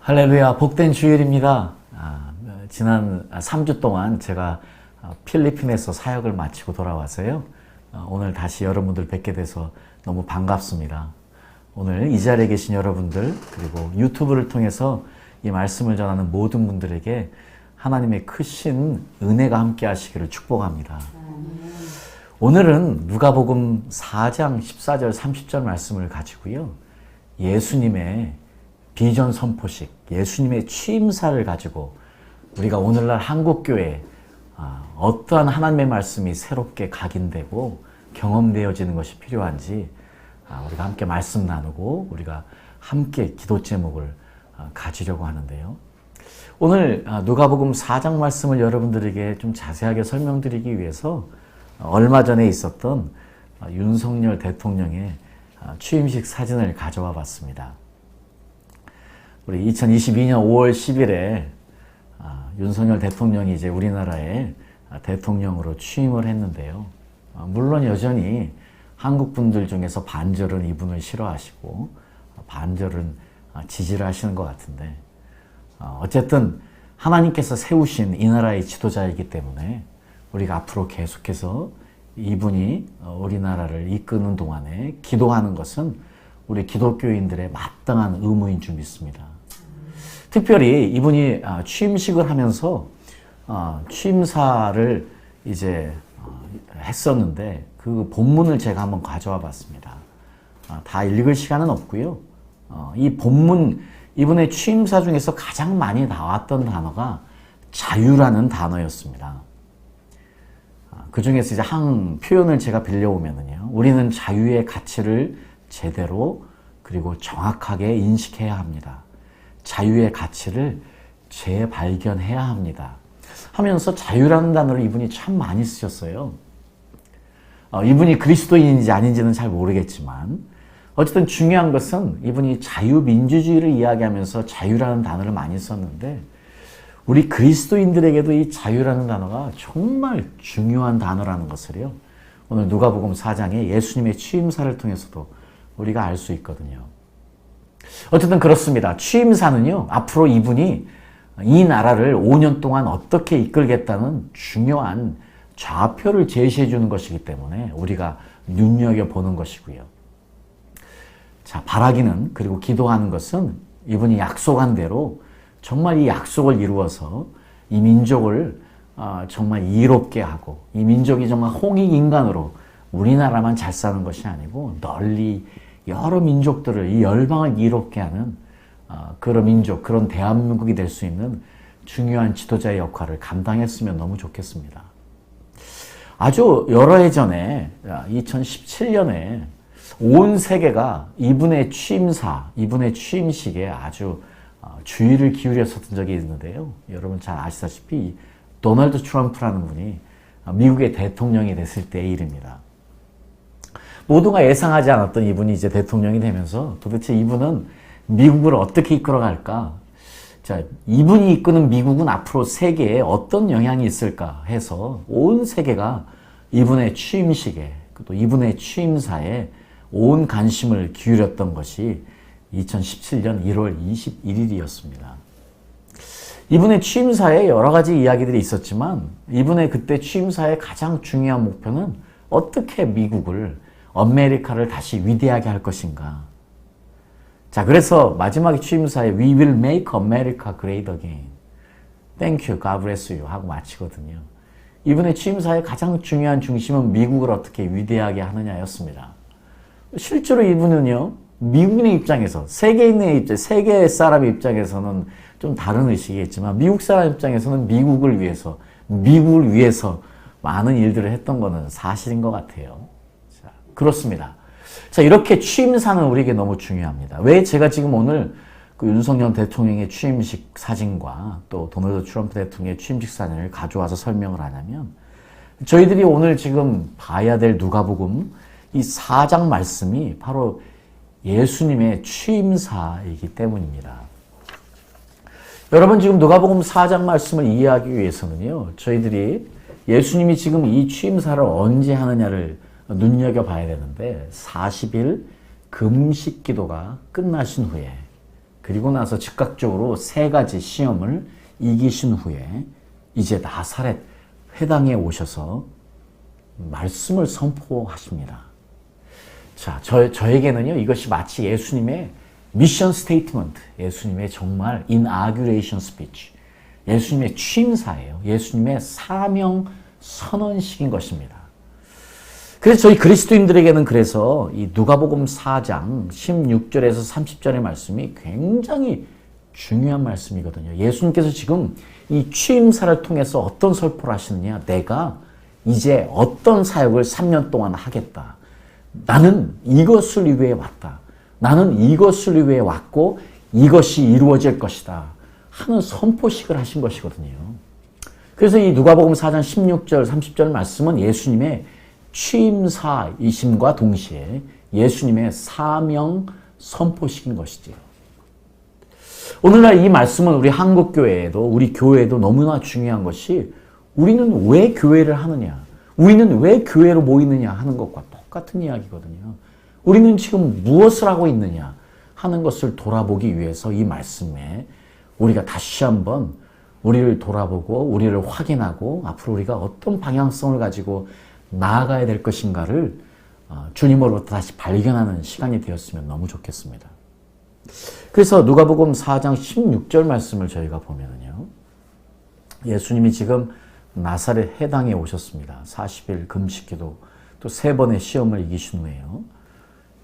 할렐루야, 복된 주일입니다. 지난 3주 동안 제가 필리핀에서 사역을 마치고 돌아와서요. 오늘 다시 여러분들 뵙게 돼서 너무 반갑습니다. 오늘 이 자리에 계신 여러분들, 그리고 유튜브를 통해서 이 말씀을 전하는 모든 분들에게 하나님의 크신 은혜가 함께 하시기를 축복합니다. 오늘은 누가복음 4장 14절 30절 말씀을 가지고요. 예수님의 비전 선포식, 예수님의 취임사를 가지고 우리가 오늘날 한국교회에 어떠한 하나님의 말씀이 새롭게 각인되고 경험되어지는 것이 필요한지 우리가 함께 말씀 나누고 우리가 함께 기도 제목을 가지려고 하는데요. 오늘 누가복음 4장 말씀을 여러분들에게 좀 자세하게 설명드리기 위해서 얼마 전에 있었던 윤석열 대통령의 취임식 사진을 가져와 봤습니다. 우리 2022년 5월 10일에 윤석열 대통령이 이제 우리나라의 대통령으로 취임을 했는데요. 물론 여전히 한국 분들 중에서 반절은 이분을 싫어하시고 반절은 지지를 하시는 것 같은데 어쨌든 하나님께서 세우신 이 나라의 지도자이기 때문에 우리가 앞으로 계속해서 이분이 우리나라를 이끄는 동안에 기도하는 것은 우리 기독교인들의 마땅한 의무인 줄 믿습니다. 특별히 이분이 취임식을 하면서 취임사를 이제 했었는데 그 본문을 제가 한번 가져와 봤습니다. 다 읽을 시간은 없고요. 이 본문, 이분의 취임사 중에서 가장 많이 나왔던 단어가 자유라는 단어였습니다. 그 중에서 이제 한 표현을 제가 빌려오면은요. 우리는 자유의 가치를 제대로 그리고 정확하게 인식해야 합니다. 자유의 가치를 재발견해야 합니다. 하면서 자유라는 단어를 이분이 참 많이 쓰셨어요. 이분이 그리스도인인지 아닌지는 잘 모르겠지만 어쨌든 중요한 것은 이분이 자유민주주의를 이야기하면서 자유라는 단어를 많이 썼는데 우리 그리스도인들에게도 이 자유라는 단어가 정말 중요한 단어라는 것을요. 오늘 누가복음 4장의 예수님의 취임사를 통해서도 우리가 알 수 있거든요. 어쨌든 그렇습니다. 취임사는요, 앞으로 이분이 이 나라를 5년 동안 어떻게 이끌겠다는 중요한 좌표를 제시해 주는 것이기 때문에 우리가 눈여겨보는 것이고요. 자, 바라기는, 그리고 기도하는 것은 이분이 약속한 대로 정말 이 약속을 이루어서 이 민족을 정말 이롭게 하고 이 민족이 정말 홍익인간으로 우리나라만 잘 사는 것이 아니고 널리 여러 민족들을, 이 열방을 이롭게 하는 그런 민족, 그런 대한민국이 될 수 있는 중요한 지도자의 역할을 감당했으면 너무 좋겠습니다. 아주 여러 해 전에 2017년에 온 세계가 이분의 취임사, 이분의 취임식에 아주 주의를 기울였었던 적이 있는데요. 여러분 잘 아시다시피 도널드 트럼프라는 분이 미국의 대통령이 됐을 때의 일입니다. 모두가 예상하지 않았던 이분이 이제 대통령이 되면서 도대체 이분은 미국을 어떻게 이끌어갈까? 자, 이분이 이끄는 미국은 앞으로 세계에 어떤 영향이 있을까 해서 온 세계가 이분의 취임식에, 또 이분의 취임사에 온 관심을 기울였던 것이 2017년 1월 21일이었습니다. 이분의 취임사에 여러 가지 이야기들이 있었지만 이분의 그때 취임사의 가장 중요한 목표는 어떻게 미국을, 아메리카를 다시 위대하게 할 것인가. 자, 그래서 마지막 취임사에 We will make America great again. Thank you, God bless you 하고 마치거든요. 이분의 취임사의 가장 중요한 중심은 미국을 어떻게 위대하게 하느냐였습니다. 실제로 이분은요, 미국인의 입장에서, 세계인의 입장, 세계 사람의 입장에서는 좀 다른 의식이겠지만 미국 사람 입장에서는 미국을 위해서 많은 일들을 했던 것은 사실인 것 같아요. 자, 그렇습니다. 자, 이렇게 취임사는 우리에게 너무 중요합니다. 왜 제가 지금 오늘 그 윤석열 대통령의 취임식 사진과 또 도널드 트럼프 대통령의 취임식 사진을 가져와서 설명을 하냐면 저희들이 오늘 지금 봐야 될 누가복음 이 4장 말씀이 바로 예수님의 취임사이기 때문입니다. 여러분 지금 누가복음 4장 말씀을 이해하기 위해서는요. 저희들이 예수님이 지금 이 취임사를 언제 하느냐를 눈여겨봐야 되는데 40일 금식 기도가 끝나신 후에 그리고 나서 즉각적으로 3가지 시험을 이기신 후에 이제 나사렛 회당에 오셔서 말씀을 선포하십니다. 자, 저에게는요, 이것이 마치 예수님의 미션 스테이트먼트, 예수님의 정말 inauguration speech, 예수님의 취임사예요. 예수님의 사명 선언식인 것입니다. 그래서 저희 그리스도인들에게는 그래서 이 누가복음 4장 16절에서 30절의 말씀이 굉장히 중요한 말씀이거든요. 예수님께서 지금 이 취임사를 통해서 어떤 설포를 하시느냐. 내가 이제 어떤 사역을 3년 동안 하겠다. 나는 이것을 위해 왔다. 나는 이것을 위해 왔고 이것이 이루어질 것이다. 하는 선포식을 하신 것이거든요. 그래서 이 누가복음 4장 16절, 30절 말씀은 예수님의 취임사이심과 동시에 예수님의 사명 선포식인 것이지요. 오늘날 이 말씀은 우리 한국교회에도 우리 교회에도 너무나 중요한 것이 우리는 왜 교회를 하느냐, 우리는 왜 교회로 모이느냐 하는 것과 똑같은 이야기거든요. 우리는 지금 무엇을 하고 있느냐 하는 것을 돌아보기 위해서 이 말씀에 우리가 다시 한번 우리를 돌아보고 우리를 확인하고 앞으로 우리가 어떤 방향성을 가지고 나아가야 될 것인가를 주님으로부터 다시 발견하는 시간이 되었으면 너무 좋겠습니다. 그래서 누가복음 4장 16절 말씀을 저희가 보면은요, 예수님이 지금 나사렛 회당에 오셨습니다. 40일 금식기도 또 3번의 시험을 이기신 후에요.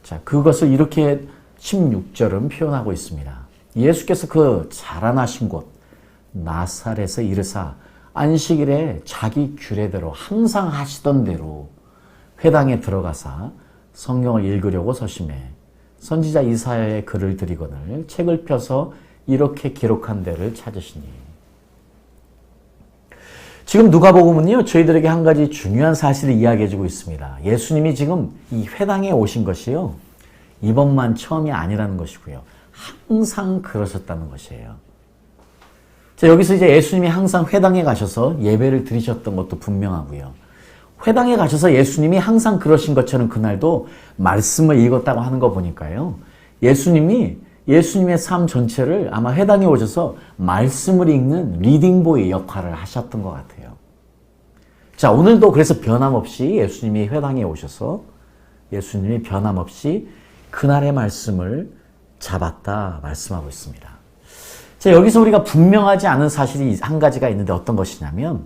자, 그것을 이렇게 16절은 표현하고 있습니다. 예수께서 그 자라나신 곳 나사렛에 이르사 안식일에 자기 규례대로 항상 하시던 대로 회당에 들어가사 성경을 읽으려고 서심해 선지자 이사야의 글을 드리거늘 책을 펴서 이렇게 기록한 데를 찾으시니. 지금 누가복음은요, 저희들에게 한 가지 중요한 사실을 이야기해주고 있습니다. 예수님이 지금 이 회당에 오신 것이요, 이번만 처음이 아니라는 것이고요, 항상 그러셨다는 것이에요. 자, 여기서 이제 예수님이 항상 회당에 가셔서 예배를 드리셨던 것도 분명하고요. 회당에 가셔서 예수님이 항상 그러신 것처럼 그날도 말씀을 읽었다고 하는 거 보니까요, 예수님의 삶 전체를 아마 회당에 오셔서 말씀을 읽는 리딩보이 역할을 하셨던 것 같아요. 자, 오늘도 그래서 변함없이 예수님이 회당에 오셔서 예수님이 변함없이 그날의 말씀을 잡았다 말씀하고 있습니다. 자, 여기서 우리가 분명하지 않은 사실이 한 가지가 있는데 어떤 것이냐면,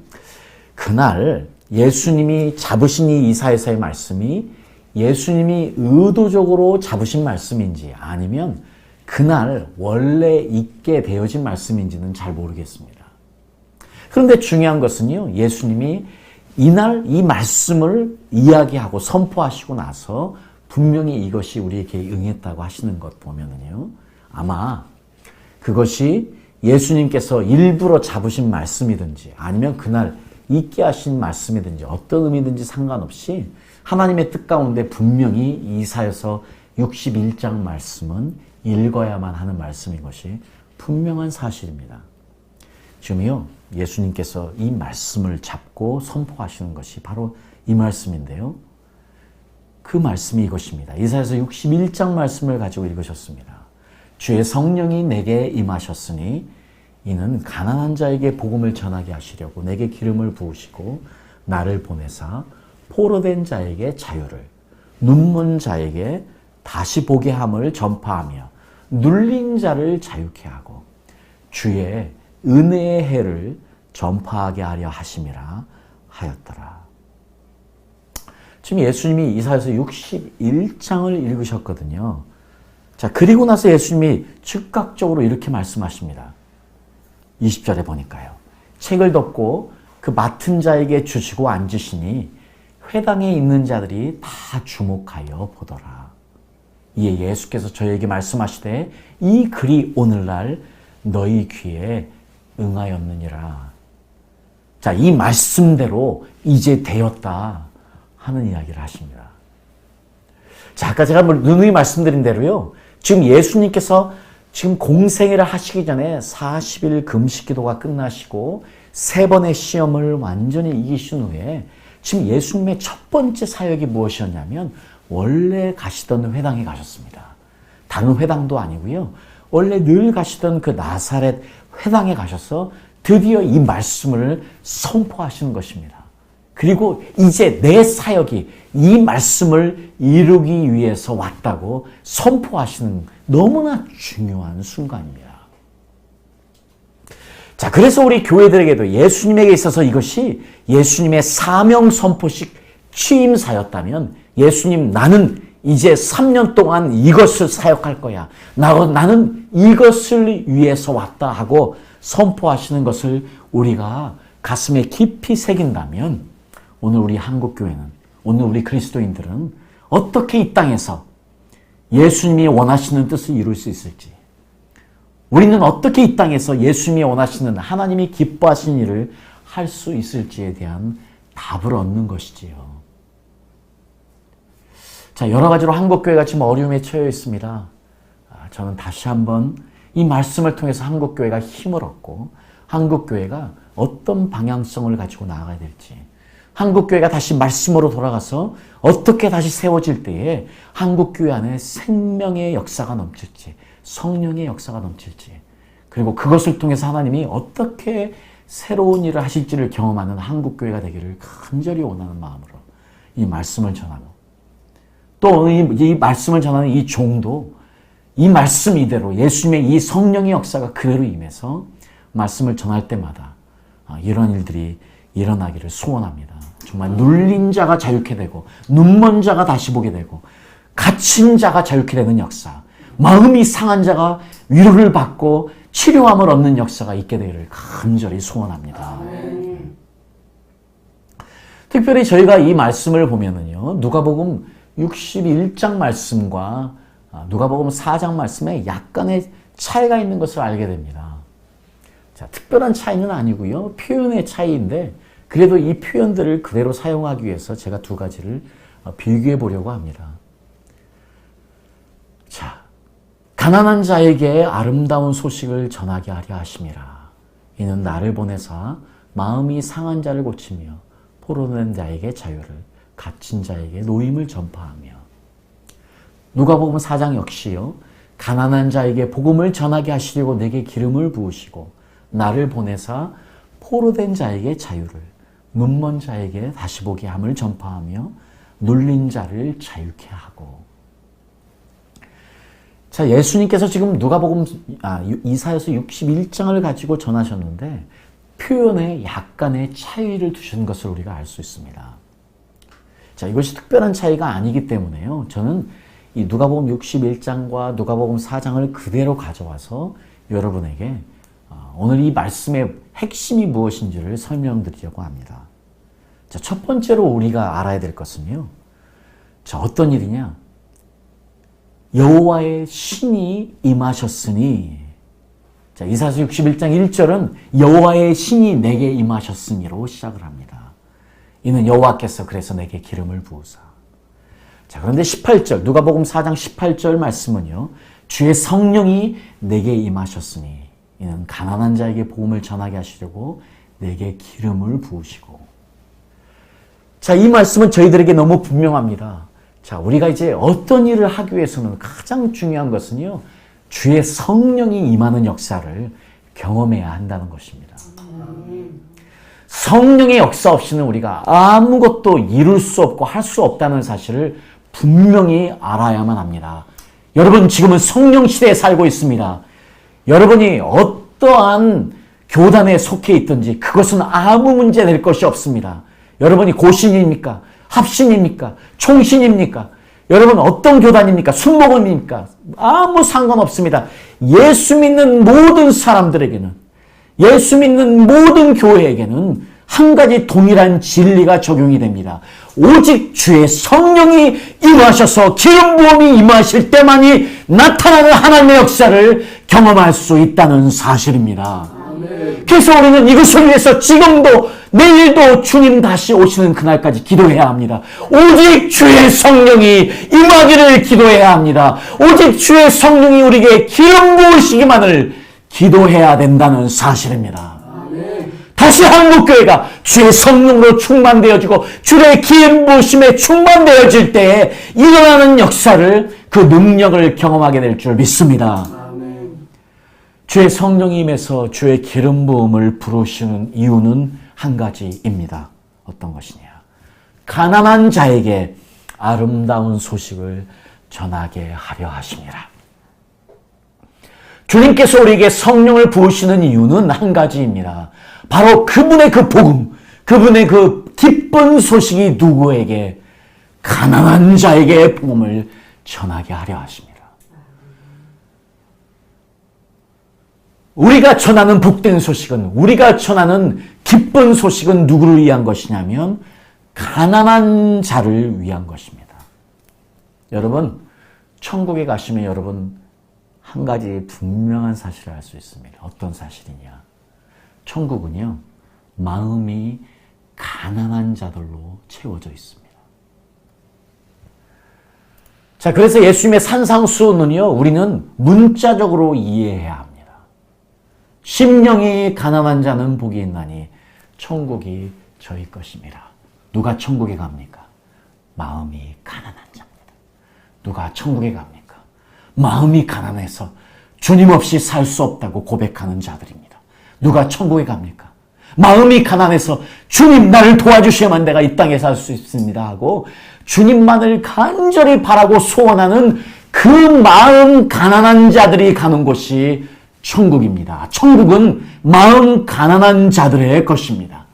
그날 예수님이 잡으신 이 이사야서의 말씀이 예수님이 의도적으로 잡으신 말씀인지 아니면 그날 원래 있게 되어진 말씀인지는 잘 모르겠습니다. 그런데 중요한 것은요, 예수님이 이날 이 말씀을 이야기하고 선포하시고 나서 분명히 이것이 우리에게 응했다고 하시는 것 보면은요, 아마 그것이 예수님께서 일부러 잡으신 말씀이든지 아니면 그날 있게 하신 말씀이든지 어떤 의미든지 상관없이 하나님의 뜻 가운데 분명히 이사야서 61장 말씀은 읽어야만 하는 말씀인 것이 분명한 사실입니다. 지금요, 예수님께서 이 말씀을 잡고 선포하시는 것이 바로 이 말씀인데요. 그 말씀이 이것입니다. 이사야서 61장 말씀을 가지고 읽으셨습니다. 주의 성령이 내게 임하셨으니 이는 가난한 자에게 복음을 전하게 하시려고 내게 기름을 부으시고 나를 보내사 포로된 자에게 자유를, 눈먼 자에게 다시 보게 함을 전파하며 눌린 자를 자유케 하고 주의 은혜의 해를 전파하게 하려 하심이라 하였더라. 지금 예수님이 이사야서 61장을 읽으셨거든요. 자, 그리고 나서 예수님이 즉각적으로 이렇게 말씀하십니다. 20절에 보니까요. 책을 덮고 그 맡은 자에게 주시고 앉으시니 회당에 있는 자들이 다 주목하여 보더라. 이에 예수께서 저에게 말씀하시되 이 글이 오늘날 너희 귀에 응하였느니라. 자, 이 말씀대로 이제 되었다 하는 이야기를 하십니다. 자, 아까 제가 누누이 말씀드린 대로요, 지금 예수님께서 지금 공생애를 하시기 전에 40일 금식기도가 끝나시고 3번의 시험을 완전히 이기신 후에 지금 예수님의 첫 번째 사역이 무엇이었냐면 원래 가시던 회당에 가셨습니다. 다른 회당도 아니고요, 원래 늘 가시던 그 나사렛 회당에 가셔서 드디어 이 말씀을 선포하시는 것입니다. 그리고 이제 내 사역이 이 말씀을 이루기 위해서 왔다고 선포하시는 너무나 중요한 순간입니다. 자, 그래서 우리 교회들에게도 예수님에게 있어서 이것이 예수님의 사명 선포식 취임사였다면 예수님, 나는 이제 3년 동안 이것을 사역할 거야. 나는 이것을 위해서 왔다 하고 선포하시는 것을 우리가 가슴에 깊이 새긴다면 오늘 우리 한국교회는, 오늘 우리 그리스도인들은 어떻게 이 땅에서 예수님이 원하시는 뜻을 이룰 수 있을지, 우리는 어떻게 이 땅에서 예수님이 원하시는 하나님이 기뻐하시는 일을 할 수 있을지에 대한 답을 얻는 것이지요. 자, 여러 가지로 한국교회가 지금 어려움에 처해 있습니다. 저는 다시 한번 이 말씀을 통해서 한국교회가 힘을 얻고 한국교회가 어떤 방향성을 가지고 나아가야 될지, 한국교회가 다시 말씀으로 돌아가서 어떻게 다시 세워질 때에 한국교회 안에 생명의 역사가 넘칠지, 성령의 역사가 넘칠지, 그리고 그것을 통해서 하나님이 어떻게 새로운 일을 하실지를 경험하는 한국교회가 되기를 간절히 원하는 마음으로 이 말씀을 전하고, 또 이 말씀을 전하는 이 종도 이 말씀 이대로 예수님의 이 성령의 역사가 그대로 임해서 말씀을 전할 때마다 이런 일들이 일어나기를 소원합니다. 정말 눌린 자가 자유케 되고 눈먼 자가 다시 보게 되고 갇힌 자가 자유케 되는 역사, 마음이 상한 자가 위로를 받고 치료함을 얻는 역사가 있게 되기를 간절히 소원합니다. 특별히 저희가 이 말씀을 보면은요, 누가복음 61장 말씀과 누가복음 4장 말씀에 약간의 차이가 있는 것을 알게 됩니다. 자, 특별한 차이는 아니고요, 표현의 차이인데 그래도 이 표현들을 그대로 사용하기 위해서 제가 두 가지를 비교해 보려고 합니다. 자, 가난한 자에게 아름다운 소식을 전하게 하려 하심이라. 이는 나를 보내사 마음이 상한 자를 고치며 포로된 자에게 자유를, 갇힌 자에게 노임을 전파하며. 누가복음 4장 역시요, 가난한 자에게 복음을 전하게 하시려고 내게 기름을 부으시고 나를 보내사 포로된 자에게 자유를, 눈먼 자에게 다시 보게 함을 전파하며 눌린 자를 자유케 하고. 자, 예수님께서 지금 누가복음 이사야서 61장을 가지고 전하셨는데 표현에 약간의 차이를 두신 것을 우리가 알 수 있습니다. 자, 이것이 특별한 차이가 아니기 때문에요, 저는 이 누가복음 61장과 누가복음 4장을 그대로 가져와서 여러분에게 오늘 이 말씀의 핵심이 무엇인지를 설명드리려고 합니다. 자, 첫 번째로 우리가 알아야 될 것은요, 자, 어떤 일이냐? 여호와의 신이 임하셨으니. 자, 이사야서 61장 1절은 여호와의 신이 내게 임하셨으니로 시작을 합니다. 이는 여호와께서 그래서 내게 기름을 부으사. 자, 그런데 18절, 누가복음 4장 18절 말씀은요, 주의 성령이 내게 임하셨으니 이는 가난한 자에게 복음을 전하게 하시려고 내게 기름을 부으시고. 자, 이 말씀은 저희들에게 너무 분명합니다. 자, 우리가 이제 어떤 일을 하기 위해서는 가장 중요한 것은요, 주의 성령이 임하는 역사를 경험해야 한다는 것입니다. 성령의 역사 없이는 우리가 아무것도 이룰 수 없고 할 수 없다는 사실을 분명히 알아야만 합니다. 여러분, 지금은 성령 시대에 살고 있습니다. 여러분이 어떠한 교단에 속해 있든지 그것은 아무 문제 될 것이 없습니다. 여러분이 고신입니까? 합신입니까? 총신입니까? 여러분 어떤 교단입니까? 순복음입니까? 아무 상관없습니다. 예수 믿는 모든 사람들에게는, 예수 믿는 모든 교회에게는 한 가지 동일한 진리가 적용이 됩니다. 오직 주의 성령이 임하셔서 기름 부음이 임하실 때만이 나타나는 하나님의 역사를 경험할 수 있다는 사실입니다. 그래서 우리는 이것을 위해서 지금도 내일도 주님 다시 오시는 그날까지 기도해야 합니다. 오직 주의 성령이 임하기를 기도해야 합니다. 오직 주의 성령이 우리에게 기름 부으시기만을 기도해야 된다는 사실입니다. 다시 한국교회가 주의 성령으로 충만되어지고 주의 기름 부으심에 충만되어질 때에 일어나는 역사를, 그 능력을 경험하게 될 줄 믿습니다. 주의 성령이 임해서 주의 기름 부음을 부르시는 이유는 한 가지입니다. 어떤 것이냐? 가난한 자에게 아름다운 소식을 전하게 하려 하심이라. 주님께서 우리에게 성령을 부으시는 이유는 한 가지입니다. 바로 그분의 그 복음, 그분의 그 기쁜 소식이 누구에게? 가난한 자에게 복음을 전하게 하려 하십니다. 우리가 전하는 복된 소식은, 우리가 전하는 기쁜 소식은 누구를 위한 것이냐면 가난한 자를 위한 것입니다. 여러분, 천국에 가시면 여러분 한 가지 분명한 사실을 알 수 있습니다. 어떤 사실이냐? 천국은요, 마음이 가난한 자들로 채워져 있습니다. 자, 그래서 예수님의 산상수훈은요, 우리는 문자적으로 이해해야 합니다. 심령이 가난한 자는 복이 있나니 천국이 저희 것입니다. 누가 천국에 갑니까? 마음이 가난한 자입니다. 누가 천국에 갑니까? 마음이 가난해서 주님 없이 살 수 없다고 고백하는 자들입니다. 누가 천국에 갑니까? 마음이 가난해서 주님 나를 도와주셔야만 내가 이 땅에 살 수 있습니다 하고 주님만을 간절히 바라고 소원하는 그 마음 가난한 자들이 가는 곳이 천국입니다. 천국은 마음 가난한 자들의 것입니다.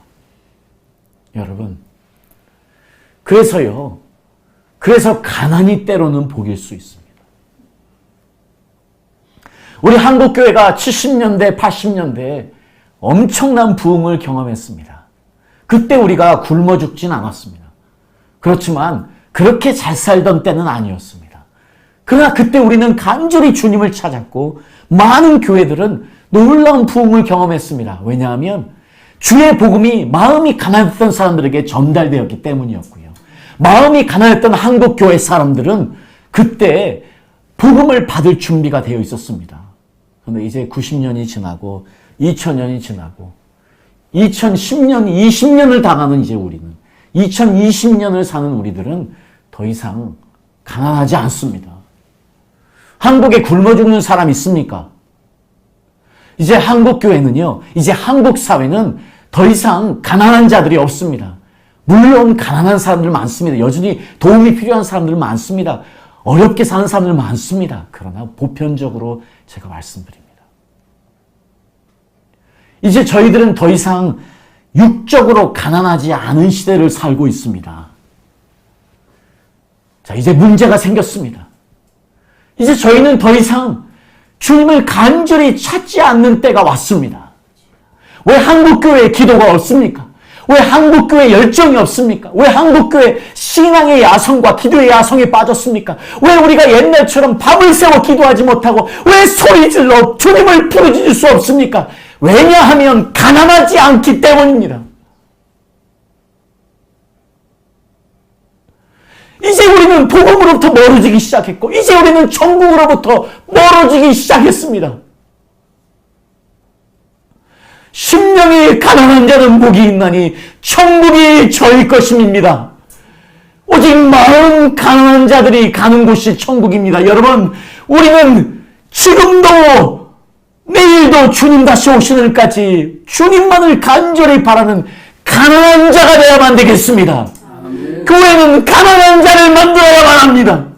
여러분, 그래서 가난이 때로는 복일 수 있습니다. 우리 한국교회가 70년대, 80년대에 엄청난 부흥을 경험했습니다. 그때 우리가 굶어 죽진 않았습니다. 그렇지만 그렇게 잘 살던 때는 아니었습니다. 그러나 그때 우리는 간절히 주님을 찾았고 많은 교회들은 놀라운 부흥을 경험했습니다. 왜냐하면 주의 복음이 마음이 가난했던 사람들에게 전달되었기 때문이었고요. 마음이 가난했던 한국교회 사람들은 그때 복음을 받을 준비가 되어 있었습니다. 그런데 이제 90년이 지나고 2000년이 지나고 2010년, 20년을 당하는 이제 우리는 2020년을 사는 우리들은 더 이상 가난하지 않습니다. 한국에 굶어 죽는 사람 있습니까? 이제 한국 교회는요, 이제 한국 사회는 더 이상 가난한 자들이 없습니다. 물론 가난한 사람들 많습니다. 여전히 도움이 필요한 사람들 많습니다. 어렵게 사는 사람들 많습니다. 그러나 보편적으로 제가 말씀드립니다. 이제 저희들은 더 이상 육적으로 가난하지 않은 시대를 살고 있습니다. 자, 이제 문제가 생겼습니다. 이제 저희는 더 이상 주님을 간절히 찾지 않는 때가 왔습니다. 왜 한국교회에 기도가 없습니까? 왜 한국교회에 열정이 없습니까? 왜 한국교회 신앙의 야성과 기도의 야성에 빠졌습니까? 왜 우리가 옛날처럼 밤을 새워 기도하지 못하고 왜 소리질러 주님을 부르짖을 수 없습니까? 왜냐하면 가난하지 않기 때문입니다. 이제 우리는 복음으로부터 멀어지기 시작했고 이제 우리는 천국으로부터 멀어지기 시작했습니다. 심령이 가난한 자는 복이 있나니 천국이 저희 것임입니다. 오직 마음 가난한 자들이 가는 곳이 천국입니다. 여러분, 우리는 지금도 내일도 주님 다시 오시는 날까지 주님만을 간절히 바라는 가난한 자가 되어야만 되겠습니다. 교회는 가난한 자를 만들어야만 합니다.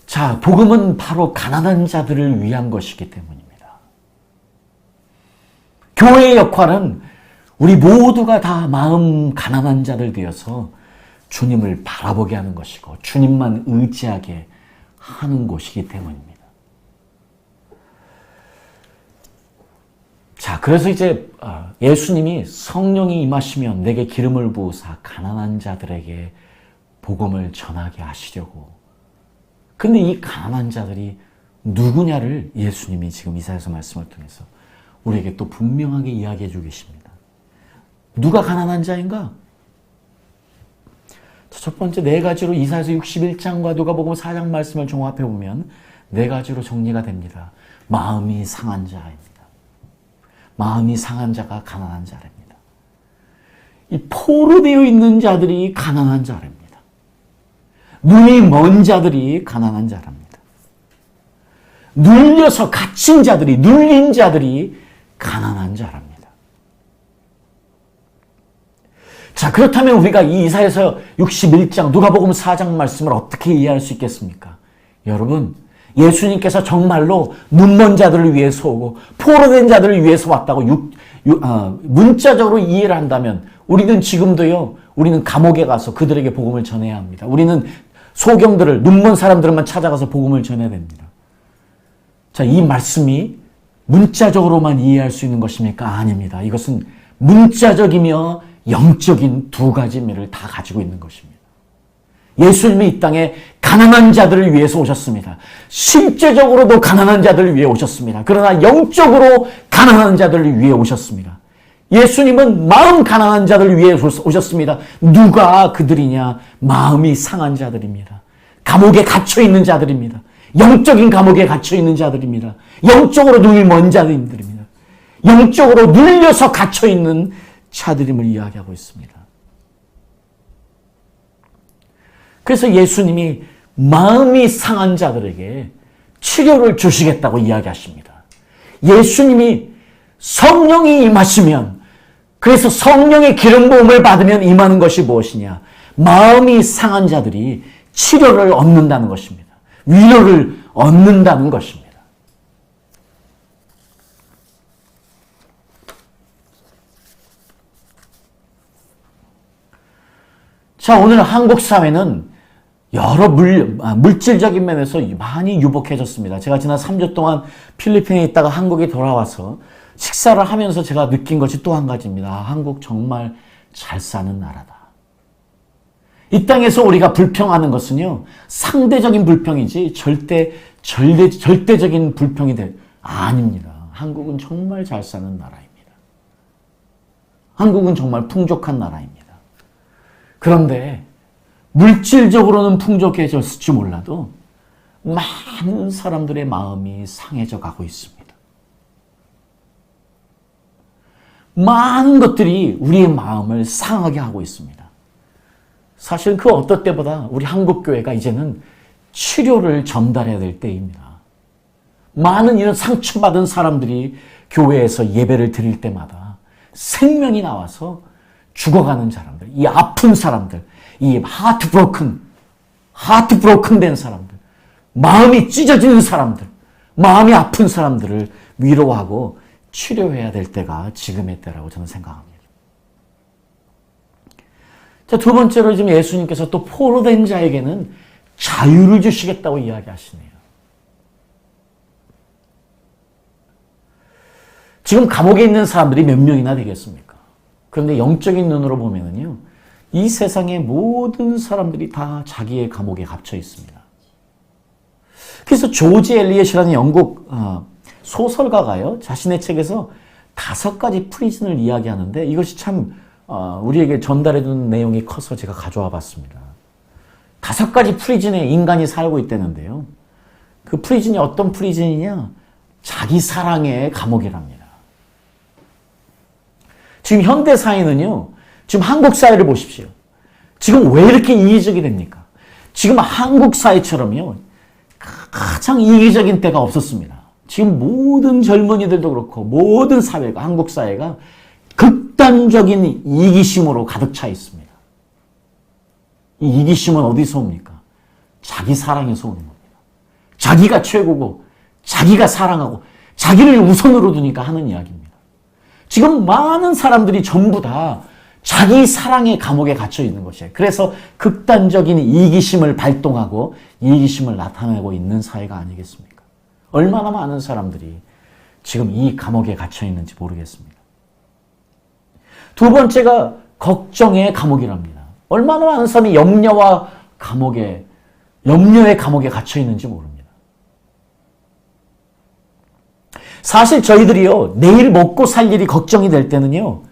자, 복음은 바로 가난한 자들을 위한 것이기 때문입니다. 교회의 역할은 우리 모두가 다 마음 가난한 자들 되어서 주님을 바라보게 하는 것이고 주님만 의지하게 하는 곳이기 때문입니다. 자, 그래서 이제 예수님이 성령이 임하시면 내게 기름을 부으사 가난한 자들에게 복음을 전하게 하시려고. 근데 이 가난한 자들이 누구냐를 예수님이 지금 이사야서 말씀을 통해서 우리에게 또 분명하게 이야기해 주고 계십니다. 누가 가난한 자인가? 첫 번째 네 가지로 이사야서 61장과 누가복음 4장 말씀을 종합해 보면 네 가지로 정리가 됩니다. 마음이 상한 자입니다. 마음이 상한 자가 가난한 자랍니다. 이 포로되어 있는 자들이 가난한 자랍니다. 눈이 먼 자들이 가난한 자랍니다. 눌려서 갇힌 자들이, 눌린 자들이 가난한 자랍니다. 자, 그렇다면 우리가 이 이사야서 61장, 누가복음 4장 말씀을 어떻게 이해할 수 있겠습니까? 여러분, 예수님께서 정말로 눈먼 자들을 위해서 오고 포로된 자들을 위해서 왔다고 문자적으로 이해를 한다면 우리는 지금도요, 우리는 감옥에 가서 그들에게 복음을 전해야 합니다. 우리는 소경들을, 눈먼 사람들만 찾아가서 복음을 전해야 됩니다. 자, 이 말씀이 문자적으로만 이해할 수 있는 것입니까? 아닙니다. 이것은 문자적이며 영적인 두 가지 면을 다 가지고 있는 것입니다. 예수님이 이 땅에 가난한 자들을 위해서 오셨습니다. 실제적으로도 가난한 자들을 위해 오셨습니다. 그러나 영적으로 가난한 자들을 위해 오셨습니다. 예수님은 마음 가난한 자들을 위해 오셨습니다. 누가 그들이냐? 마음이 상한 자들입니다. 감옥에 갇혀있는 자들입니다. 영적인 감옥에 갇혀있는 자들입니다. 영적으로 눈이 먼 자들입니다. 영적으로 눌려서 갇혀있는 자들임을 이야기하고 있습니다. 그래서 예수님이 마음이 상한 자들에게 치료를 주시겠다고 이야기하십니다. 예수님이 성령이 임하시면, 그래서 성령의 기름 부음을 받으면 임하는 것이 무엇이냐? 마음이 상한 자들이 치료를 얻는다는 것입니다. 위로를 얻는다는 것입니다. 자, 오늘 한국 사회는 여러 물질적인 면에서 많이 유복해졌습니다. 제가 지난 3주 동안 필리핀에 있다가 한국에 돌아와서 식사를 하면서 제가 느낀 것이 또 한 가지입니다. 한국 정말 잘 사는 나라다. 이 땅에서 우리가 불평하는 것은요, 상대적인 불평이지 절대적인 불평이 아닙니다. 한국은 정말 잘 사는 나라입니다. 한국은 정말 풍족한 나라입니다. 그런데 물질적으로는 풍족해졌을지 몰라도 많은 사람들의 마음이 상해져 가고 있습니다. 많은 것들이 우리의 마음을 상하게 하고 있습니다. 사실 그 어떤 때보다 우리 한국교회가 이제는 치료를 전달해야 될 때입니다. 많은 이런 상처받은 사람들이 교회에서 예배를 드릴 때마다 생명이 나와서 죽어가는 사람들, 이 아픈 사람들, 이 하트 브로큰 된 사람들, 마음이 찢어지는 사람들, 마음이 아픈 사람들을 위로하고 치료해야 될 때가 지금의 때라고 저는 생각합니다. 자, 두 번째로 지금 예수님께서 또 포로된 자에게는 자유를 주시겠다고 이야기하시네요. 지금 감옥에 있는 사람들이 몇 명이나 되겠습니까? 그런데 영적인 눈으로 보면은요, 이 세상의 모든 사람들이 다 자기의 감옥에 갇혀 있습니다. 그래서 조지 엘리엇이라는 영국 소설가가요, 자신의 책에서 5가지 프리즌을 이야기하는데 이것이 참 우리에게 전달해준 내용이 커서 제가 가져와 봤습니다. 5가지 프리즌에 인간이 살고 있다는데요. 그 프리즌이 어떤 프리즌이냐? 자기 사랑의 감옥이랍니다. 지금 현대 사회는요, 지금 한국 사회를 보십시오. 지금 왜 이렇게 이기적이 됩니까? 지금 한국 사회처럼요, 가장 이기적인 때가 없었습니다. 지금 모든 젊은이들도 그렇고 모든 사회가, 한국 사회가 극단적인 이기심으로 가득 차 있습니다. 이 이기심은 어디서 옵니까? 자기 사랑에서 오는 겁니다. 자기가 최고고 자기가 사랑하고 자기를 우선으로 두니까 하는 이야기입니다. 지금 많은 사람들이 전부 다 자기 사랑의 감옥에 갇혀 있는 것이에요. 그래서 극단적인 이기심을 발동하고 이기심을 나타내고 있는 사회가 아니겠습니까? 얼마나 많은 사람들이 지금 이 감옥에 갇혀 있는지 모르겠습니다. 두 번째가 걱정의 감옥이랍니다. 얼마나 많은 사람이 염려의 감옥에 갇혀 있는지 모릅니다. 사실 저희들이요, 내일 먹고 살 일이 걱정이 될 때는요,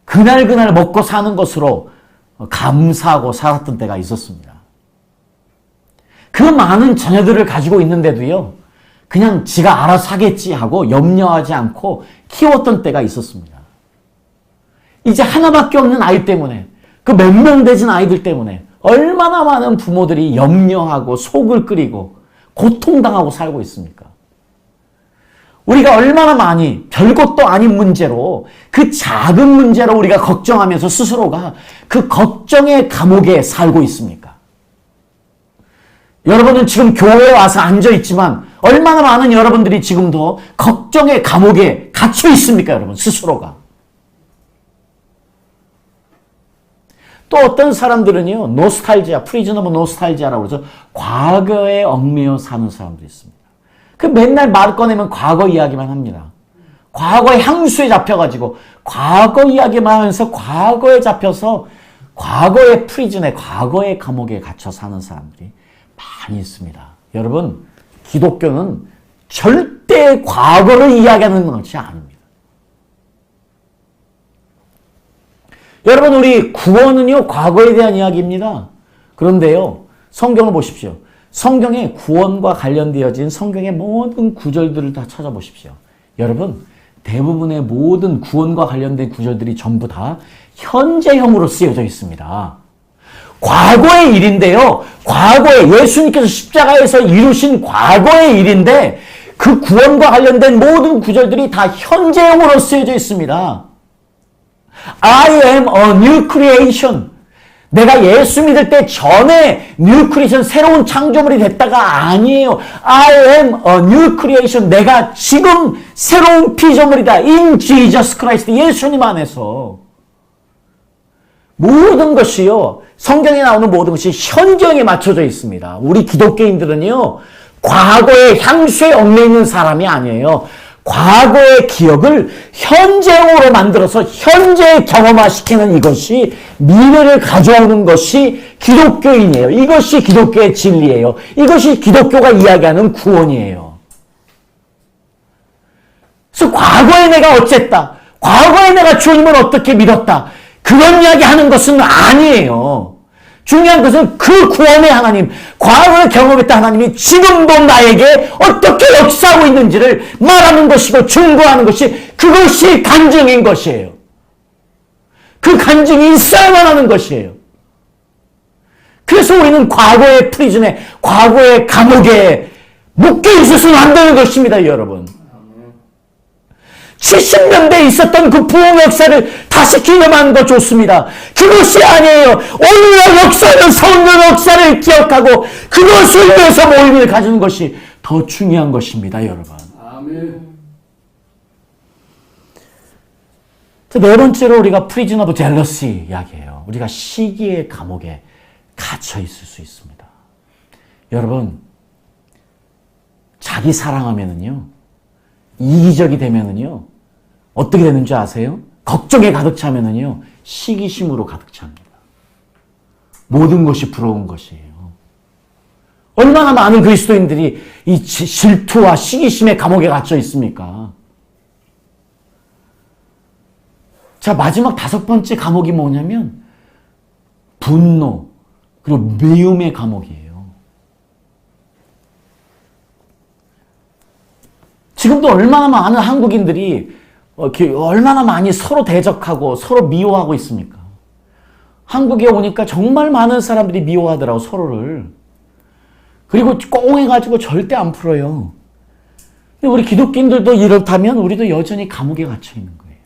그날 먹고 사는 것으로 감사하고 살았던 때가 있었습니다. 그 많은 자녀들을 가지고 있는데도요, 그냥 지가 알아서 하겠지 하고 염려하지 않고 키웠던 때가 있었습니다. 이제 하나밖에 없는 아이 때문에, 그 몇 명 되진 아이들 때문에 얼마나 많은 부모들이 염려하고 속을 끓이고 고통당하고 살고 있습니까? 우리가 얼마나 많이 별것도 아닌 문제로, 그 작은 문제로 우리가 걱정하면서 스스로가 그 걱정의 감옥에 살고 있습니까? 여러분은 지금 교회에 와서 앉아있지만 얼마나 많은 여러분들이 지금도 걱정의 감옥에 갇혀 있습니까, 여러분? 스스로가. 또 어떤 사람들은요, 노스탈지아, 프리즌 오브 노스탈지아라고 해서 과거에 얽매여 사는 사람들이 있습니다. 그 맨날 말 꺼내면 과거 이야기만 합니다. 과거의 향수에 잡혀가지고 과거 이야기만 하면서 과거에 잡혀서 과거의 프리즌에, 과거의 감옥에 갇혀 사는 사람들이 많이 있습니다. 여러분, 기독교는 절대 과거를 이야기하는 것이 아닙니다. 여러분, 우리 구원은요, 과거에 대한 이야기입니다. 그런데요, 성경을 보십시오. 성경에 구원과 관련되어진 성경의 모든 구절들을 다 찾아보십시오. 여러분, 대부분의 모든 구원과 관련된 구절들이 전부 다 현재형으로 쓰여져 있습니다. 과거의 일인데요. 과거에 예수님께서 십자가에서 이루신 과거의 일인데 그 구원과 관련된 모든 구절들이 다 현재형으로 쓰여져 있습니다. I am a new creation. 내가 예수 믿을 때 전에 new creation, 새로운 창조물이 됐다가 아니에요. I am a new creation. 내가 지금 새로운 피조물이다. In Jesus Christ. 예수님 안에서. 모든 것이요, 성경에 나오는 모든 것이 현재형에 맞춰져 있습니다. 우리 기독교인들은요, 과거의 향수에 얽매 있는 사람이 아니에요. 과거의 기억을 현재형으로 만들어서 현재 경험화시키는 이것이 미래를 가져오는 것이 기독교인이에요. 이것이 기독교의 진리예요. 이것이 기독교가 이야기하는 구원이에요. 그래서 과거에 내가 어쨌다, 과거에 내가 주님을 어떻게 믿었다, 그런 이야기하는 것은 아니에요. 중요한 것은 그 구원의 하나님, 과거에 경험했던 하나님이 지금도 나에게 어떻게 역사하고 있는지를 말하는 것이고 증거하는 것이, 그것이 간증인 것이에요. 그 간증이 있어야만 하는 것이에요. 그래서 우리는 과거의 프리즌에, 과거의 감옥에 묶여 있어서는 안 되는 것입니다, 여러분. 70년대에 있었던 그 부흥 역사를 다시 기념하는 거 좋습니다. 그것이 아니에요. 오늘의 역사는 성령 역사를 기억하고 그것을 위해서 모임을 가지는 것이 더 중요한 것입니다, 여러분. 아멘. 네 번째로 우리가 프리즌 오브 젤러시 이야기해요. 우리가 시기의 감옥에 갇혀 있을 수 있습니다. 여러분, 자기 사랑하면은요, 이기적이 되면은요, 어떻게 되는 줄 아세요? 걱정에 가득 차면은요, 시기심으로 가득 찹니다. 모든 것이 부러운 것이에요. 얼마나 많은 그리스도인들이 이 질투와 시기심의 감옥에 갇혀 있습니까? 자, 마지막 5번째 감옥이 뭐냐면 분노, 그리고 미움의 감옥이에요. 지금도 얼마나 많은 한국인들이 얼마나 많이 서로 대적하고 서로 미워하고 있습니까? 한국에 오니까 정말 많은 사람들이 미워하더라고, 서로를. 그리고 꽁해가지고 절대 안 풀어요. 근데 우리 기독교인들도 이렇다면 우리도 여전히 감옥에 갇혀 있는 거예요.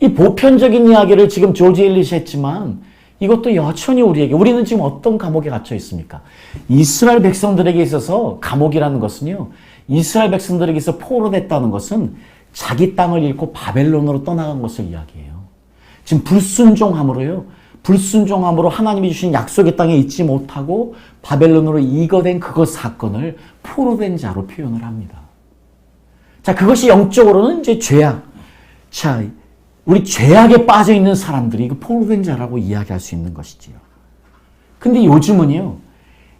이 보편적인 이야기를 지금 조지 앨리시 했지만 이것도 여전히 우리는 지금 어떤 감옥에 갇혀 있습니까? 이스라엘 백성들에게 있어서 감옥이라는 것은요, 이스라엘 백성들에게서 포로됐다는 것은 자기 땅을 잃고 바벨론으로 떠나간 것을 이야기해요. 지금 불순종함으로 하나님이 주신 약속의 땅에 있지 못하고 바벨론으로 이거된 그것 사건을 포로된 자로 표현을 합니다. 자, 그것이 영적으로는 이제 죄악. 자, 우리 죄악에 빠져 있는 사람들이 그 포로된 자라고 이야기할 수 있는 것이지요. 근데 요즘은요,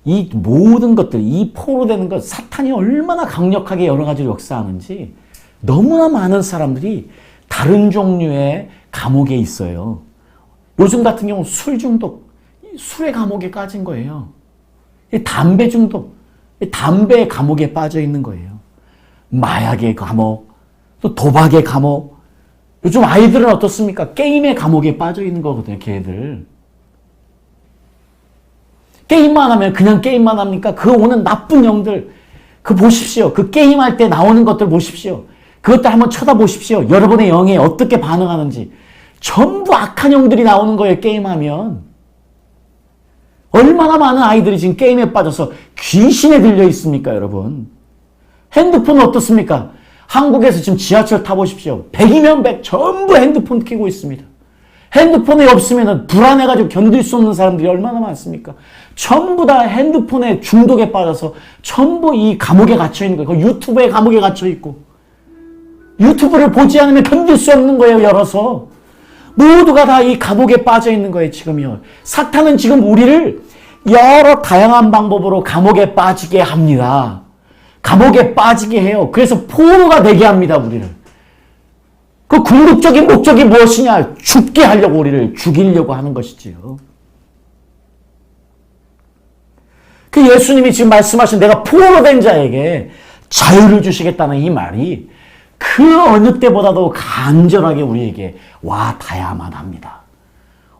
이 모든 것들, 이 포로되는 것, 사탄이 얼마나 강력하게 여러 가지로 역사하는지 너무나 많은 사람들이 다른 종류의 감옥에 있어요. 요즘 같은 경우 술 중독, 술의 감옥에 빠진 거예요. 담배 중독, 담배의 감옥에 빠져 있는 거예요. 마약의 감옥, 또 도박의 감옥, 요즘 아이들은 어떻습니까? 게임의 감옥에 빠져 있는 거거든요, 걔들. 게임만 하면 그냥 게임만 합니까? 그 오는 나쁜 영들, 그 보십시오. 그 게임할 때 나오는 것들 보십시오. 그것들 한번 쳐다보십시오. 여러분의 영에 어떻게 반응하는지. 전부 악한 영들이 나오는 거예요, 게임하면. 얼마나 많은 아이들이 지금 게임에 빠져서 귀신에 들려 있습니까, 여러분? 핸드폰은 어떻습니까? 한국에서 지금 지하철 타보십시오. 100이면 100 전부 핸드폰 켜고 있습니다. 핸드폰이 없으면 불안해가지고 견딜 수 없는 사람들이 얼마나 많습니까? 전부 다 핸드폰에 중독에 빠져서 전부 이 감옥에 갇혀있는 거예요. 유튜브에 감옥에 갇혀있고 유튜브를 보지 않으면 견딜 수 없는 거예요. 열어서. 모두가 다 이 감옥에 빠져있는 거예요. 지금요. 사탄은 지금 우리를 여러 다양한 방법으로 감옥에 빠지게 합니다. 감옥에 빠지게 해요. 그래서 포로가 되게 합니다. 우리를. 그 궁극적인 목적이 무엇이냐? 죽게 하려고 우리를 죽이려고 하는 것이지요. 그 예수님이 지금 말씀하신 내가 포로 된 자에게 자유를 주시겠다는 이 말이 그 어느 때보다도 간절하게 우리에게 와 닿아야만 합니다.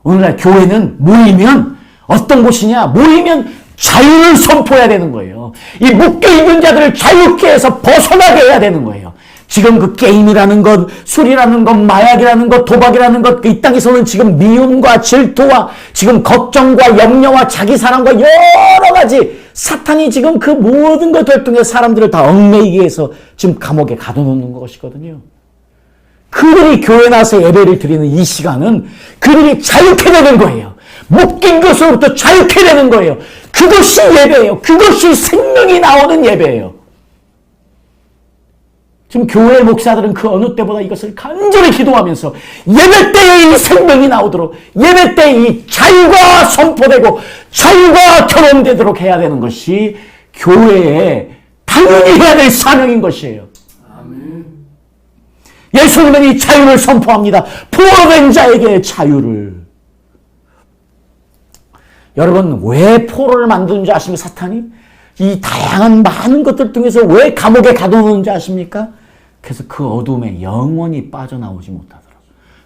오늘날 교회는 모이면 어떤 곳이냐? 모이면 자유를 선포해야 되는 거예요. 이 묶여있는 자들을 자유케 해서 벗어나게 해야 되는 거예요. 지금 그 게임이라는 것, 술이라는 것, 마약이라는 것, 도박이라는 것, 이 땅에서는 지금 미움과 질투와 지금 걱정과 염려와 자기 사랑과 여러 가지 사탄이 지금 그 모든 것들 통해 사람들을 다 얽매이게 해서 지금 감옥에 가둬놓는 것이거든요. 그들이 교회 나와서 예배를 드리는 이 시간은 그들이 자유케 되는 거예요. 묶인 것으로부터 자유케 되는 거예요. 그것이 예배예요. 그것이 생명이 나오는 예배예요. 지금 교회 목사들은 그 어느 때보다 이것을 간절히 기도하면서 예배 때에 이 생명이 나오도록 예배 때에 이 자유가 선포되고 자유가 결혼되도록 해야 되는 것이 교회에 당연히 해야 될 사명인 것이에요. 아멘. 예수님은 이 자유를 선포합니다. 포로된 자에게 자유를. 여러분 왜 포로를 만드는지 아십니까? 사탄이? 이 다양한 많은 것들 통해서 왜 감옥에 가둬놓는지 아십니까? 그래서 그 어두움에 영원히 빠져나오지 못하도록.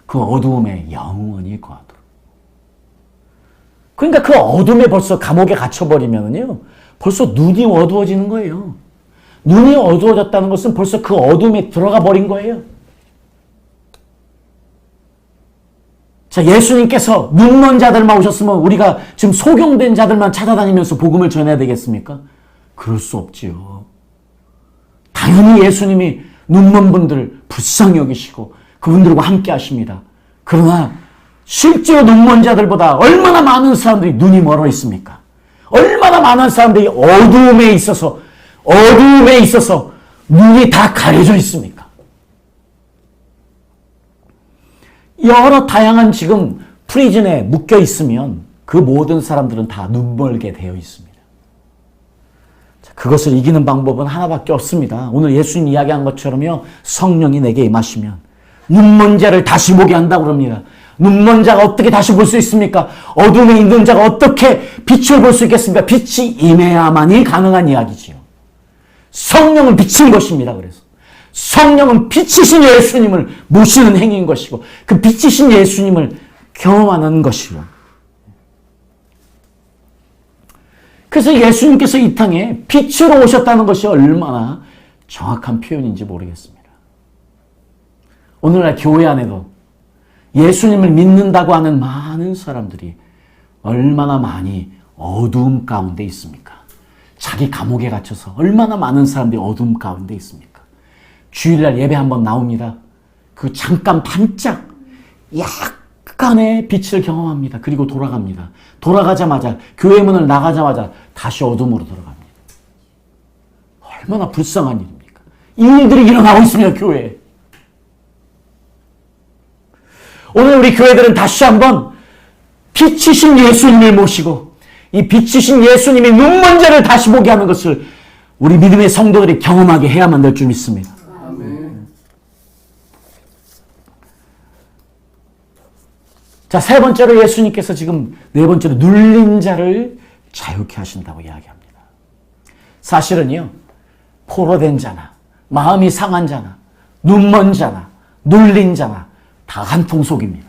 그 어두움에 영원히 거하도록. 그러니까 그 어둠에 벌써 감옥에 갇혀버리면요. 벌써 눈이 어두워지는 거예요. 눈이 어두워졌다는 것은 벌써 그 어둠에 들어가 버린 거예요. 자, 예수님께서 눈먼 자들만 오셨으면 우리가 지금 소경된 자들만 찾아다니면서 복음을 전해야 되겠습니까? 그럴 수 없지요. 당연히 예수님이 눈먼 분들을 불쌍히 여기시고 그분들과 함께 하십니다. 그러나 실제로 눈먼 자들보다 얼마나 많은 사람들이 눈이 멀어 있습니까? 얼마나 많은 사람들이 어두움에 있어서 눈이 다 가려져 있습니까? 여러 다양한 지금 프리즌에 묶여 있으면 그 모든 사람들은 다 눈멀게 되어 있습니다. 그것을 이기는 방법은 하나밖에 없습니다. 오늘 예수님 이야기한 것처럼요. 성령이 내게 임하시면 눈먼 자를 다시 보게 한다고 그럽니다. 눈먼 자가 어떻게 다시 볼 수 있습니까? 어둠에 있는 자가 어떻게 빛을 볼 수 있겠습니까? 빛이 임해야만이 가능한 이야기지요. 성령은 빛인 것입니다. 그래서 성령은 빛이신 예수님을 모시는 행위인 것이고 그 빛이신 예수님을 경험하는 것이요. 그래서 예수님께서 이 땅에 빛으로 오셨다는 것이 얼마나 정확한 표현인지 모르겠습니다. 오늘날 교회 안에도 예수님을 믿는다고 하는 많은 사람들이 얼마나 많이 어두움 가운데 있습니까? 자기 감옥에 갇혀서 얼마나 많은 사람들이 어두움 가운데 있습니까? 주일날 예배 한번 나옵니다. 그 잠깐 반짝 약간의 빛을 경험합니다. 그리고 돌아갑니다. 돌아가자마자 교회 문을 나가자마자 다시 어둠으로 들어갑니다. 얼마나 불쌍한 일입니까? 이 일들이 일어나고 있습니다. 교회에. 오늘 우리 교회들은 다시 한번 빛이신 예수님을 모시고 이 빛이신 예수님의 눈먼 자를 다시 보게 하는 것을 우리 믿음의 성도들이 경험하게 해야만 될 줄 믿습니다. 아멘. 자, 세 번째로 예수님께서 지금 네 번째로 눌린 자를 자유케 하신다고 이야기합니다. 사실은요, 포로된 자나 마음이 상한 자나 눈먼 자나 눌린 자나 다 한통속입니다.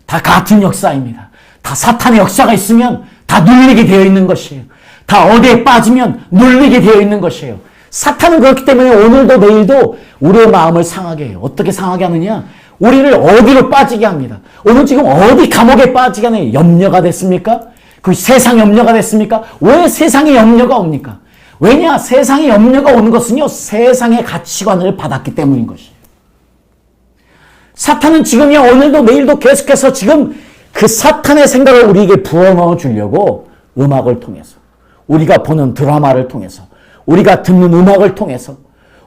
다 같은 역사입니다. 다 사탄의 역사가 있으면 다 눌리게 되어 있는 것이에요. 다 어디에 빠지면 눌리게 되어 있는 것이에요. 사탄은 그렇기 때문에 오늘도 내일도 우리의 마음을 상하게 해요. 어떻게 상하게 하느냐? 우리를 어디로 빠지게 합니다. 오늘 지금 어디 감옥에 빠지게 하느냐? 염려가 됐습니까? 그 세상 염려가 됐습니까? 왜 세상에 염려가 옵니까? 왜냐? 세상에 염려가 오는 것은요, 세상의 가치관을 받았기 때문인 것이에요. 사탄은 지금이야 오늘도 내일도 계속해서 지금 그 사탄의 생각을 우리에게 부어넣어 주려고 음악을 통해서, 우리가 보는 드라마를 통해서, 우리가 듣는 음악을 통해서,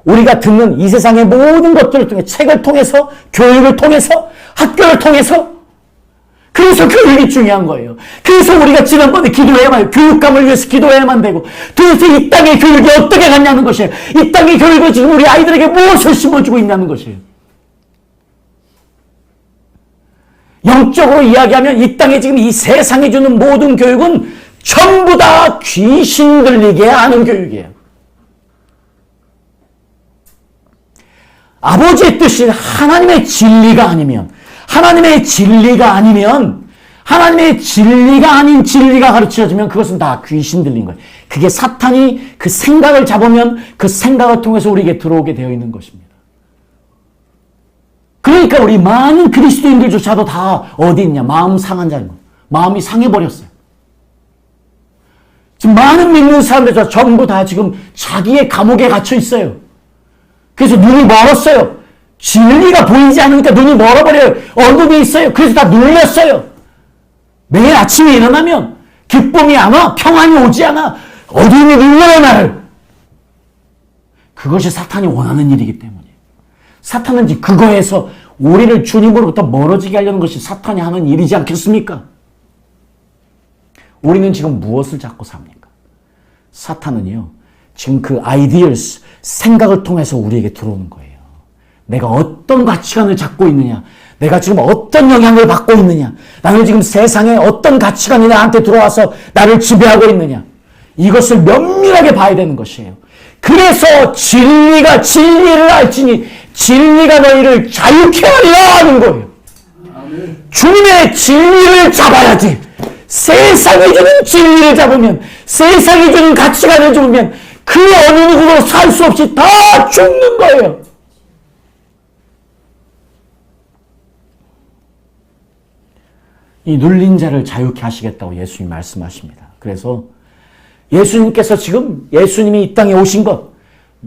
우리가 듣는 이 세상의 모든 것들을 통해, 책을 통해서, 교육을 통해서, 학교를 통해서, 그래서 교육이 중요한 거예요. 그래서 우리가 지난번에 기도해야만 해요. 교육감을 위해서 기도해야만 되고, 도대체 이 땅의 교육이 어떻게 갔냐는 것이에요. 이 땅의 교육을 지금 우리 아이들에게 무엇을 심어주고 있냐는 것이에요. 영적으로 이야기하면 이 땅에 지금 이 세상이 주는 모든 교육은 전부 다 귀신 들리게 하는 교육이에요. 아버지의 뜻이 하나님의 진리가 아니면, 하나님의 진리가 아닌 진리가 가르쳐지면 그것은 다 귀신 들린 거예요. 그게 사탄이 그 생각을 잡으면 그 생각을 통해서 우리에게 들어오게 되어 있는 것입니다. 그러니까 우리 많은 그리스도인들조차도 다 어디 있냐? 마음 상한 자인 거예요. 마음이 상해버렸어요. 지금 많은 믿는 사람들 전부 다 지금 자기의 감옥에 갇혀 있어요. 그래서 눈이 멀었어요. 진리가 보이지 않으니까 눈이 멀어버려요. 어둠이 있어요. 그래서 다 눌렸어요. 매일 아침에 일어나면 기쁨이 안 와. 평안이 오지 않아. 어둠이 눌러요 나를. 그것이 사탄이 원하는 일이기 때문이에요. 사탄은 이제 그거에서 우리를 주님으로부터 멀어지게 하려는 것이 사탄이 하는 일이지 않겠습니까? 우리는 지금 무엇을 잡고 삽니까? 사탄은요, 지금 그 ideas, 생각을 통해서 우리에게 들어오는 거예요. 내가 어떤 가치관을 잡고 있느냐, 내가 지금 어떤 영향을 받고 있느냐, 나는 지금 세상에 어떤 가치관이 나한테 들어와서 나를 지배하고 있느냐, 이것을 면밀하게 봐야 되는 것이에요. 그래서 진리를 알지니 진리가 너희를 자유케 하리라 하는 거예요. 아멘. 주님의 진리를 잡아야지. 세상이 주는 진리를 잡으면, 세상이 주는 가치관을 잡으면 그 어느 누구도 살 수 없이 다 죽는 거예요. 이 눌린 자를 자유케 하시겠다고 예수님이 말씀하십니다. 그래서 예수님께서 지금 예수님이 이 땅에 오신 것,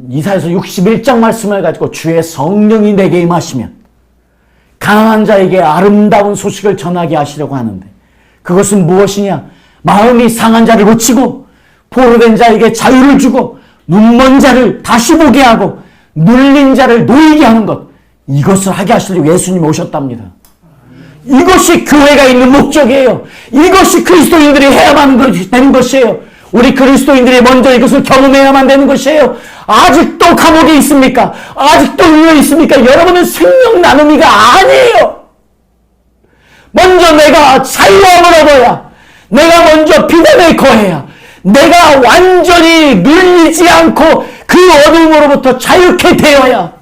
이사야서 61장 말씀을 가지고 주의 성령이 내게 임하시면 가난한 자에게 아름다운 소식을 전하게 하시려고 하는데, 그것은 무엇이냐? 마음이 상한 자를 고치고 포로된 자에게 자유를 주고 눈먼 자를 다시 보게 하고 눌린 자를 놓이게 하는 것, 이것을 하게 하시려고 예수님이 오셨답니다. 이것이 교회가 있는 목적이에요. 이것이 그리스도인들이 해야만 되는 것이에요. 우리 그리스도인들이 먼저 이것을 경험해야만 되는 것이에요. 아직도 감옥에 있습니까? 아직도 눌려 있습니까? 여러분은 생명 나눔이가 아니에요. 먼저 내가 자유함을 얻어야, 내가 먼저 비단을 거해야, 내가 완전히 눌리지 않고 그 어둠으로부터 자유케 되어야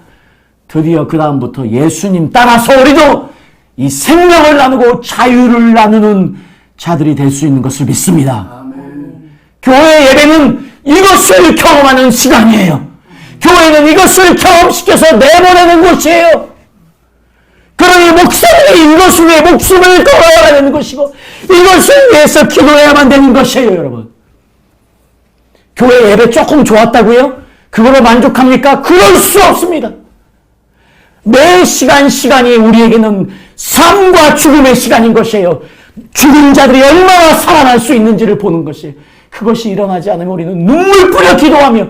드디어 그 다음부터 예수님 따라서 우리도 이 생명을 나누고 자유를 나누는 자들이 될 수 있는 것을 믿습니다. 아멘. 교회 예배는 이것을 경험하는 시간이에요. 교회는 이것을 경험시켜서 내보내는 곳이에요. 그러니 목사님이 이것을 위해 목숨을 걸어야 되는 것이고 이것을 위해서 기도해야만 되는 것이에요, 여러분. 교회 예배 조금 좋았다고요? 그걸로 만족합니까? 그럴 수 없습니다. 매 시간이 우리에게는 삶과 죽음의 시간인 것이에요. 죽은 자들이 얼마나 살아날 수 있는지를 보는 것이에요. 그것이 일어나지 않으면 우리는 눈물 뿌려 기도하며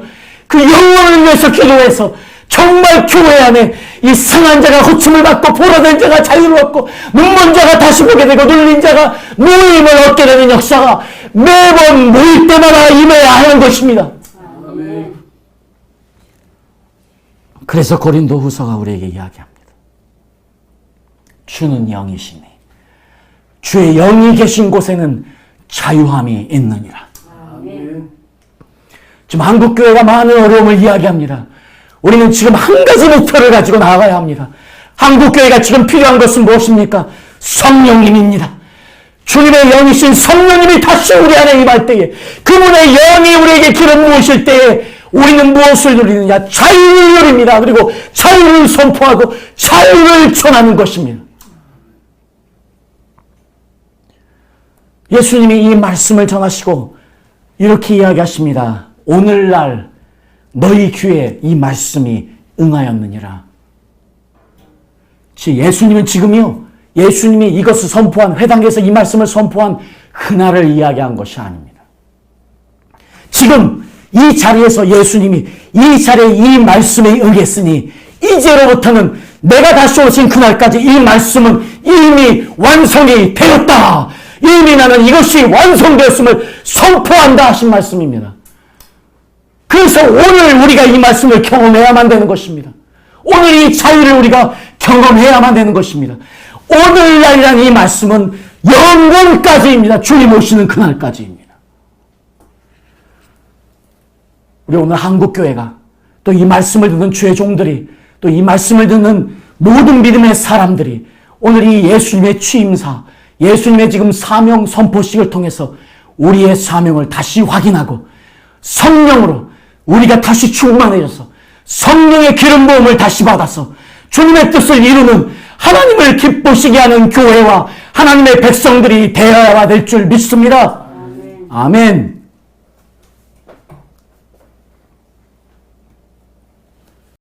그 영혼을 위해서 기도해서 정말 교회 안에 이 상한 자가 고침을 받고 포로된 자가 자유를 얻고 눈먼 자가 다시 보게 되고 눌린 자가 누임을 얻게 되는 역사가 매번 모일 때마다 임해야 하는 것입니다. 아멘. 그래서 고린도 후서가 우리에게 이야기합니다. 주는 영이시니 주의 영이 계신 곳에는 자유함이 있느니라. 아멘. 지금 한국교회가 많은 어려움을 이야기합니다. 우리는 지금 한 가지 목표를 가지고 나아가야 합니다. 한국교회가 지금 필요한 것은 무엇입니까? 성령님입니다. 주님의 영이신 성령님이 다시 우리 안에 임할 때에, 그분의 영이 우리에게 기름 부으실 때에 우리는 무엇을 누리느냐? 자유를 누립니다. 그리고 자유를 선포하고 자유를 전하는 것입니다. 예수님이 이 말씀을 전하시고 이렇게 이야기하십니다. 오늘날 너희 귀에 이 말씀이 응하였느니라. 예수님은 지금요, 예수님이 이것을 선포한, 회당에서 이 말씀을 선포한 그날을 이야기한 것이 아닙니다. 지금 이 자리에서 예수님이 이 자리에 이 말씀에 응했으니 이제로부터는 내가 다시 오신 그날까지 이 말씀은 이미 완성이 되었다. 이미 나는 이것이 완성되었음을 선포한다 하신 말씀입니다. 그래서 오늘 우리가 이 말씀을 경험해야만 되는 것입니다. 오늘 이 자유를 우리가 경험해야만 되는 것입니다. 오늘날이라는 이 말씀은 영원까지입니다. 주님 오시는 그날까지입니다. 우리 오늘 한국교회가 또 이 말씀을 듣는 주의 종들이, 또 이 말씀을 듣는 모든 믿음의 사람들이 오늘 이 예수님의 취임사, 예수님의 지금 사명 선포식을 통해서 우리의 사명을 다시 확인하고 성령으로 우리가 다시 충만해져서 성령의 기름 부음을 다시 받아서 주님의 뜻을 이루는, 하나님을 기쁘시게 하는 교회와 하나님의 백성들이 되어야 될 줄 믿습니다. 아멘.